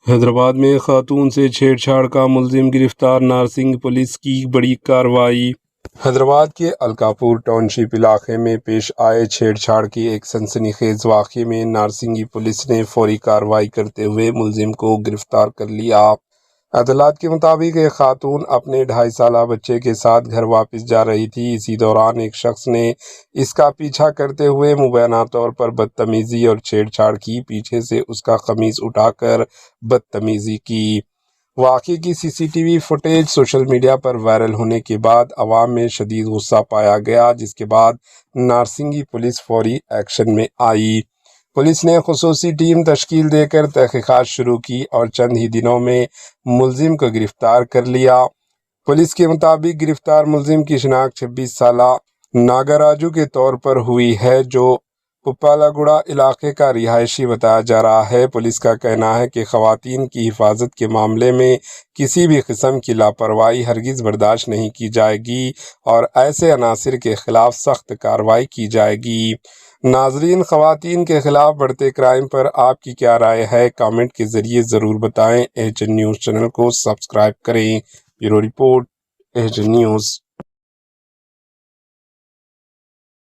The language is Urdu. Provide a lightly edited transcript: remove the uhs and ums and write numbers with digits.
حیدرآباد میں خاتون سے چھیڑ چھاڑ کا ملزم گرفتار، نارسنگ پولیس کی بڑی کارروائی۔ حیدرآباد کے الکاپور ٹاؤن شپ علاقے میں پیش آئے چھیڑ چھاڑ کے ایک سنسنی خیز واقعے میں نارسنگی پولیس نے فوری کارروائی کرتے ہوئے ملزم کو گرفتار کر لیا۔ اطلاعات کے مطابق ایک خاتون اپنے 2.5 سالہ بچے کے ساتھ گھر واپس جا رہی تھی۔ اسی دوران ایک شخص نے اس کا پیچھا کرتے ہوئے مبینہ طور پر بدتمیزی اور چھیڑ چھاڑ کی، پیچھے سے اس کا قمیض اٹھا کر بدتمیزی کی۔ واقعے کی CCTV فوٹیج سوشل میڈیا پر وائرل ہونے کے بعد عوام میں شدید غصہ پایا گیا، جس کے بعد نارسنگی پولیس فوری ایکشن میں آئی۔ پولیس نے خصوصی ٹیم تشکیل دے کر تحقیقات شروع کی اور چند ہی دنوں میں ملزم کو گرفتار کر لیا۔ پولیس کے مطابق گرفتار ملزم کی شناخت 26 سالہ ناگراجو کے طور پر ہوئی ہے، جو پپالاگوڑا علاقے کا رہائشی بتایا جا رہا ہے۔ پولیس کا کہنا ہے کہ خواتین کی حفاظت کے معاملے میں کسی بھی قسم کی لاپرواہی ہرگز برداشت نہیں کی جائے گی اور ایسے عناصر کے خلاف سخت کارروائی کی جائے گی۔ ناظرین، خواتین کے خلاف بڑھتے کرائم پر آپ کی کیا رائے ہے؟ کامنٹ کے ذریعے ضرور بتائیں۔ ایچ این نیوز چینل کو سبسکرائب کریں۔ Bureau report, H N news.